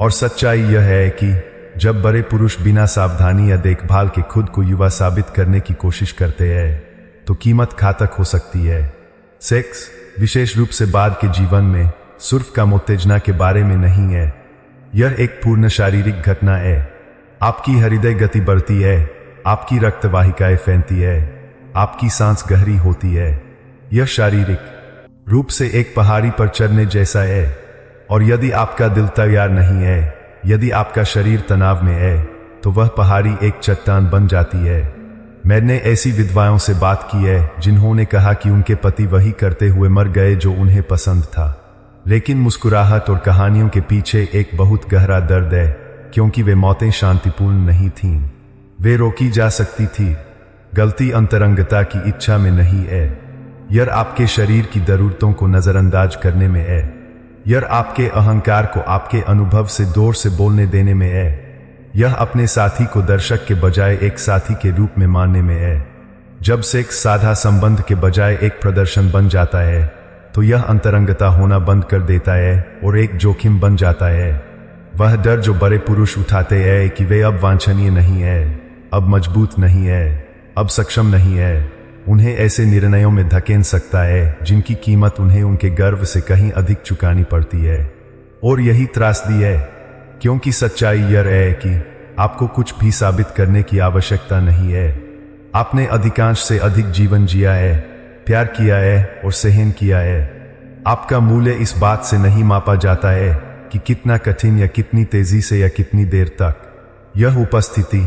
और सच्चाई यह है कि जब बड़े पुरुष बिना सावधानी या देखभाल के खुद को युवा साबित करने की कोशिश करते हैं तो कीमत घातक हो सकती है। सेक्स, विशेष रूप से बाद के जीवन में, सिर्फ काम उत्तेजना के बारे में नहीं है। यह एक पूर्ण शारीरिक घटना है। आपकी हृदय गति बढ़ती है, आपकी रक्त वाहिकाएं फैलती है, आपकी सांस गहरी होती है। यह शारीरिक रूप से एक पहाड़ी पर चढ़ने जैसा है, और यदि आपका दिल तैयार नहीं है, यदि आपका शरीर तनाव में है, तो वह पहाड़ी एक चट्टान बन जाती है। मैंने ऐसी विधवाओं से बात की है जिन्होंने कहा कि उनके पति वही करते हुए मर गए जो उन्हें पसंद था, लेकिन मुस्कुराहट और कहानियों के पीछे एक बहुत गहरा दर्द है, क्योंकि वे मौतें शांतिपूर्ण नहीं थीं, वे रोकी जा सकती थी। गलती अंतरंगता की इच्छा में नहीं है, यह आपके शरीर की जरूरतों को नजरअंदाज करने में है। यह आपके अहंकार को आपके अनुभव से जोर से बोलने देने में है। यह अपने साथी को दर्शक के बजाय एक साथी के रूप में मानने में है। जब सेक्स साधा संबंध के बजाय एक प्रदर्शन बन जाता है तो यह अंतरंगता होना बंद कर देता है और एक जोखिम बन जाता है। वह डर जो बड़े पुरुष उठाते हैं कि वे अब वांछनीय नहीं है, अब मजबूत नहीं है, अब सक्षम नहीं है, उन्हें ऐसे निर्णयों में धकेल सकता है जिनकी कीमत उन्हें उनके गर्व से कहीं अधिक चुकानी पड़ती है। और यही त्रासदी है, क्योंकि सच्चाई यह है कि आपको कुछ भी साबित करने की आवश्यकता नहीं है। आपने अधिकांश से अधिक जीवन जिया है, प्यार किया है और सहन किया है। आपका मूल्य इस बात से नहीं मापा जाता है कि कितना कठिन या कितनी तेजी से या कितनी देर तक। यह उपस्थिति,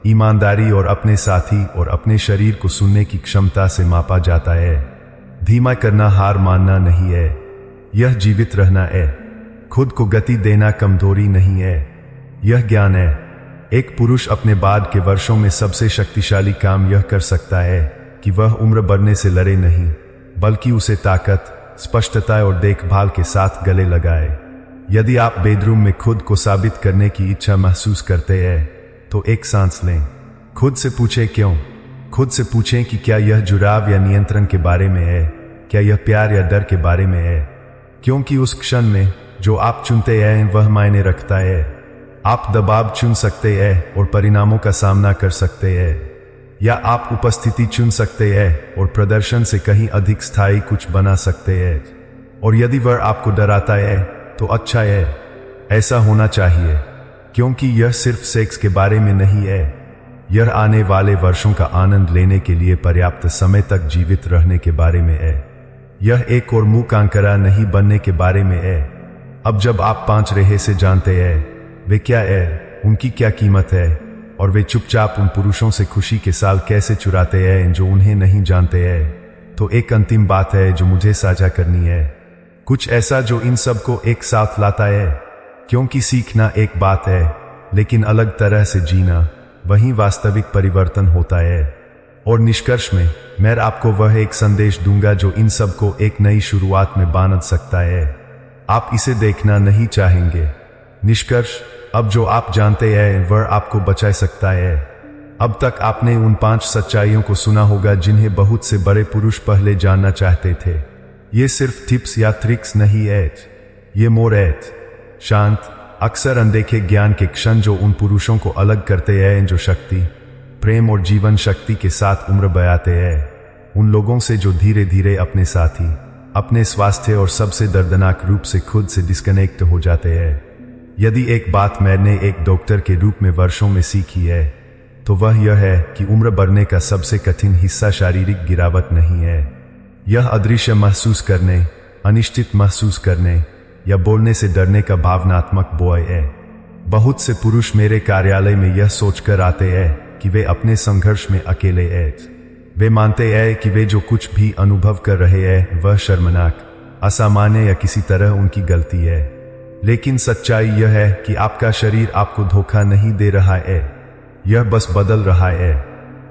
ईमानदारी और अपने साथी और अपने शरीर को सुनने की क्षमता से मापा जाता है। धीमा करना हार मानना नहीं है, यह जीवित रहना है। खुद को गति देना कमजोरी नहीं है, यह ज्ञान है। एक पुरुष अपने बाद के वर्षों में सबसे शक्तिशाली काम यह कर सकता है कि वह उम्र बढ़ने से लड़े नहीं, बल्कि उसे ताकत, स्पष्टता और देखभाल के साथ गले लगाए। यदि आप बेडरूम में खुद को साबित करने की इच्छा महसूस करते हैं तो एक सांस लें। खुद से पूछें क्यों। खुद से पूछें कि क्या यह जुड़ाव या नियंत्रण के बारे में है, क्या यह प्यार या डर के बारे में है। क्योंकि उस क्षण में जो आप चुनते हैं वह मायने रखता है। आप दबाव चुन सकते हैं और परिणामों का सामना कर सकते हैं, या आप उपस्थिति चुन सकते हैं और प्रदर्शन से कहीं अधिक स्थायी कुछ बना सकते हैं। और यदि वह आपको डराता है तो अच्छा है, ऐसा होना चाहिए, क्योंकि यह सिर्फ सेक्स के बारे में नहीं है, यह आने वाले वर्षों का आनंद लेने के लिए पर्याप्त समय तक जीवित रहने के बारे में है। यह एक और मुंह कांकरा नहीं बनने के बारे में है। अब जब आप 5 रेहे से जानते हैं वे क्या है, उनकी क्या कीमत है, और वे चुपचाप उन पुरुषों से खुशी के साल कैसे चुराते हैं जो उन्हें नहीं जानते हैं, तो एक अंतिम बात है जो मुझे साझा करनी है, कुछ ऐसा जो इन सब को एक साथ लाता है। क्योंकि सीखना एक बात है, लेकिन अलग तरह से जीना वही वास्तविक परिवर्तन होता है। और निष्कर्ष में मैं आपको वह एक संदेश दूंगा जो इन सब को एक नई शुरुआत में बांध सकता है। आप इसे देखना नहीं चाहेंगे। निष्कर्ष, अब जो आप जानते हैं वह आपको बचा सकता है। अब तक आपने उन 5 सच्चाइयों को सुना होगा जिन्हें बहुत से बड़े पुरुष पहले जानना चाहते थे। ये सिर्फ टिप्स या ट्रिक्स नहीं है, ये मोर है, शांत, अक्सर अनदेखे ज्ञान के क्षण जो उन पुरुषों को अलग करते हैं जो शक्ति, प्रेम और जीवन शक्ति के साथ उम्र बयाते हैं। उन लोगों से जो धीरे धीरे अपने साथी, अपने स्वास्थ्य और सबसे दर्दनाक रूप से खुद से डिस्कनेक्ट हो जाते हैं। यदि एक बात मैंने एक डॉक्टर के रूप में वर्षों में सीखी है तो वह यह है कि उम्र बढ़ने का सबसे कठिन हिस्सा शारीरिक गिरावट नहीं है। यह अदृश्य महसूस करने, अनिश्चित महसूस करने या बोलने से डरने का भावनात्मक बोझ है। बहुत से पुरुष मेरे कार्यालय में यह सोचकर आते हैं कि वे अपने संघर्ष में अकेले हैं। वे मानते हैं कि वे जो कुछ भी अनुभव कर रहे हैं वह शर्मनाक, असामान्य या किसी तरह उनकी गलती है। लेकिन सच्चाई यह है कि आपका शरीर आपको धोखा नहीं दे रहा है, यह बस बदल रहा है।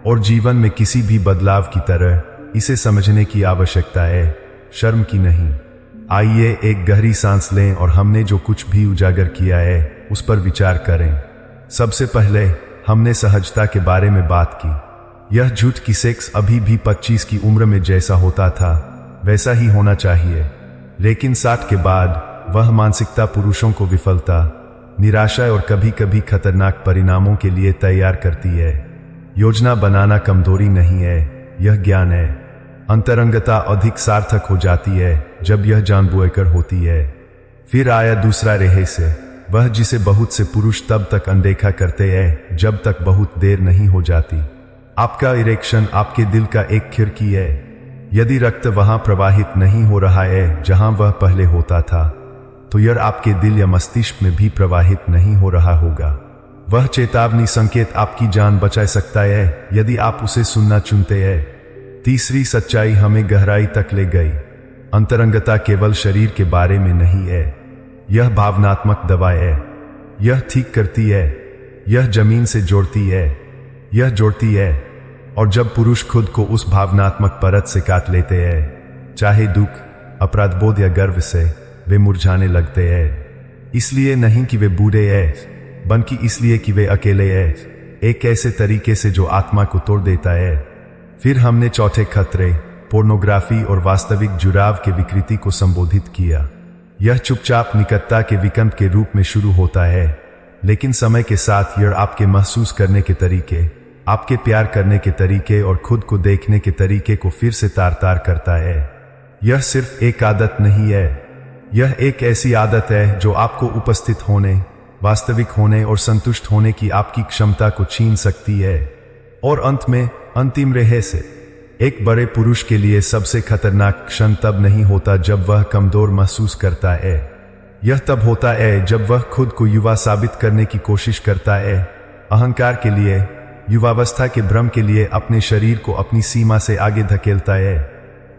और जीवन में किसी भी बदलाव की तरह इसे समझने की आवश्यकता है। शर्म की नहीं। आइए एक गहरी सांस लें और हमने जो कुछ भी उजागर किया है उस पर विचार करें। सबसे पहले हमने सहजता के बारे में बात की। यह झूठ कि सेक्स अभी भी 25 की उम्र में जैसा होता था वैसा ही होना चाहिए, लेकिन 60 के बाद वह मानसिकता पुरुषों को विफलता, निराशा और कभी कभी खतरनाक परिणामों के लिए तैयार करती है। योजना बनाना कमजोरी नहीं है, यह ज्ञान है। अंतरंगता अधिक सार्थक हो जाती है जब यह जानबूझकर होती है। फिर आया दूसरा रहस्य, वह जिसे बहुत से पुरुष तब तक अनदेखा करते हैं जब तक बहुत देर नहीं हो जाती। आपका इरेक्शन आपके दिल का एक खिड़की है। यदि रक्त वहां प्रवाहित नहीं हो रहा है जहां वह पहले होता था, तो यह आपके दिल या मस्तिष्क में भी प्रवाहित नहीं हो रहा होगा। वह चेतावनी संकेत आपकी जान बचा सकता है यदि आप उसे सुनना चुनते हैं। तीसरी सच्चाई हमें गहराई तक ले गई। अंतरंगता केवल शरीर के बारे में नहीं है, यह भावनात्मक दवा है। यह ठीक करती है, यह जमीन से जोड़ती है, यह जोड़ती है। और जब पुरुष खुद को उस भावनात्मक परत से काट लेते हैं, चाहे दुख, अपराधबोध या गर्व से, वे मुरझाने लगते हैं। इसलिए नहीं कि वे बूढ़े हैं, बल्कि इसलिए कि वे अकेले हैं, एक ऐसे तरीके से जो आत्मा को तोड़ देता है। फिर हमने चौथे खतरे, पोर्नोग्राफी और वास्तविक जुड़ाव के विकृति को संबोधित किया। यह चुपचाप निकटता के विकल्प के रूप में शुरू होता है, लेकिन समय के साथ यह आपके महसूस करने के तरीके, आपके प्यार करने के तरीके और खुद को देखने के तरीके को फिर से तार तार करता है। यह सिर्फ एक आदत नहीं है, यह एक ऐसी आदत है जो आपको उपस्थित होने, वास्तविक होने और संतुष्ट होने की आपकी क्षमता को छीन सकती है। और अंत में अंतिम रहस्य, एक बड़े पुरुष के लिए सबसे खतरनाक क्षण तब नहीं होता जब वह कमजोर महसूस करता है। यह तब होता है जब वह खुद को युवा साबित करने की कोशिश करता है, अहंकार के लिए, युवावस्था के भ्रम के लिए अपने शरीर को अपनी सीमा से आगे धकेलता है।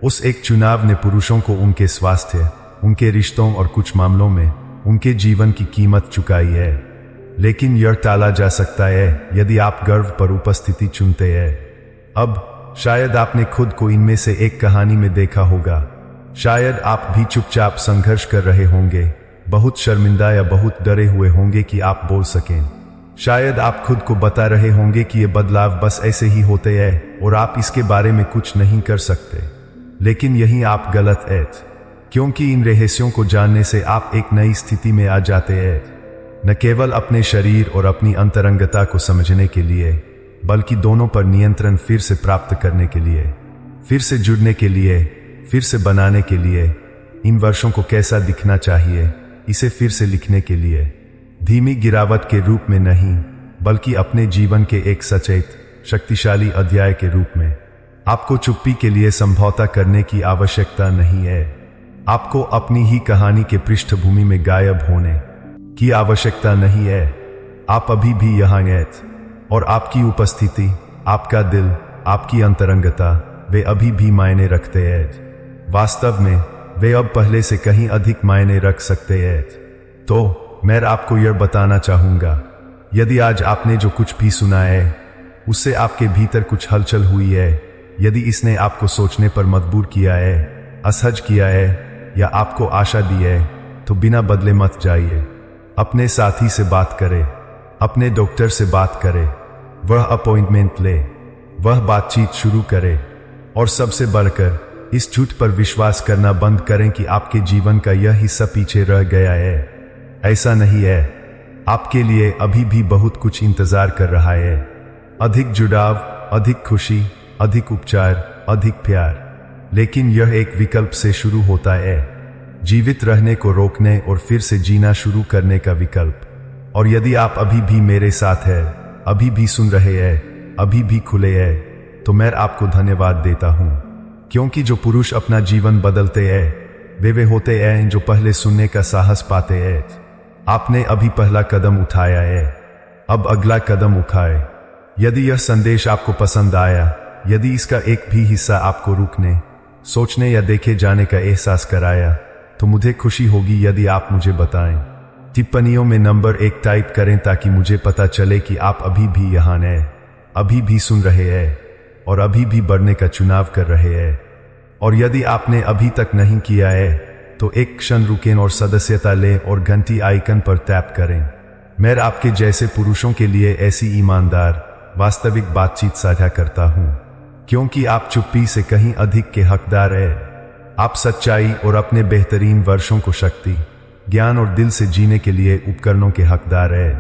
उस एक चुनाव ने पुरुषों को उनके स्वास्थ्य, उनके रिश्तों और कुछ मामलों में उनके जीवन की कीमत चुकाई है। लेकिन यह टाला जा सकता है यदि आप गर्व पर उपस्थिति चुनते हैं। अब शायद आपने खुद को इनमें से एक कहानी में देखा होगा। शायद आप भी चुपचाप संघर्ष कर रहे होंगे, बहुत शर्मिंदा या बहुत डरे हुए होंगे कि आप बोल सकें। शायद आप खुद को बता रहे होंगे कि ये बदलाव बस ऐसे ही होते हैं और आप इसके बारे में कुछ नहीं कर सकते। लेकिन यही आप गलत हैं, क्योंकि इन रहस्यों को जानने से आप एक नई स्थिति में आ जाते हैं, न केवल अपने शरीर और अपनी अंतरंगता को समझने के लिए, बल्कि दोनों पर नियंत्रण फिर से प्राप्त करने के लिए, फिर से जुड़ने के लिए, फिर से बनाने के लिए, इन वर्षों को कैसा दिखना चाहिए इसे फिर से लिखने के लिए, धीमी गिरावट के रूप में नहीं, बल्कि अपने जीवन के एक सचेत, शक्तिशाली अध्याय के रूप में। आपको चुप्पी के लिए समझौता करने की आवश्यकता नहीं है। आपको अपनी ही कहानी के पृष्ठभूमि में गायब होने की आवश्यकता नहीं है। आप अभी भी यहाँ हैं और आपकी उपस्थिति, आपका दिल, आपकी अंतरंगता, वे अभी भी मायने रखते हैं। वास्तव में वे अब पहले से कहीं अधिक मायने रख सकते हैं। तो मैं आपको यह बताना चाहूंगा, यदि आज आपने जो कुछ भी सुना है उससे आपके भीतर कुछ हलचल हुई है, यदि इसने आपको सोचने पर मजबूर किया है, असहज किया है या आपको आशा दी है, तो बिना बदले मत जाइए। अपने साथी से बात करें, अपने डॉक्टर से बात करें, वह अपॉइंटमेंट ले, वह बातचीत शुरू करें। और सबसे बढ़कर इस झूठ पर विश्वास करना बंद करें कि आपके जीवन का यह हिस्सा पीछे रह गया है। ऐसा नहीं है, आपके लिए अभी भी बहुत कुछ इंतजार कर रहा है। अधिक जुड़ाव, अधिक खुशी, अधिक उपचार, अधिक प्यार। लेकिन यह एक विकल्प से शुरू होता है, जीवित रहने को रोकने और फिर से जीना शुरू करने का विकल्प। और यदि आप अभी भी मेरे साथ हैं, अभी भी सुन रहे हैं, अभी भी खुले हैं, तो मैं आपको धन्यवाद देता हूं, क्योंकि जो पुरुष अपना जीवन बदलते हैं वे होते हैं जो पहले सुनने का साहस पाते हैं। आपने अभी पहला कदम उठाया है, अब अगला कदम उठाए। यदि यह संदेश आपको पसंद आया, यदि इसका एक भी हिस्सा आपको रुकने, सोचने या देखे जाने का एहसास कराया, तो मुझे खुशी होगी यदि आप मुझे बताएं। टिप्पणियों में नंबर 1 टाइप करें ताकि मुझे पता चले कि आप अभी भी यहाँ हैं, अभी भी सुन रहे हैं और अभी भी बढ़ने का चुनाव कर रहे हैं। और यदि आपने अभी तक नहीं किया है तो एक क्षण रुकें और सदस्यता लें और घंटी आइकन पर टैप करें। मैं आपके जैसे पुरुषों के लिए ऐसी ईमानदार वास्तविक बातचीत साझा करता हूं, क्योंकि आप चुप्पी से कहीं अधिक के हकदार हैं। आप सच्चाई और अपने बेहतरीन वर्षों को शक्ति, ज्ञान और दिल से जीने के लिए उपकरणों के हकदार हैं।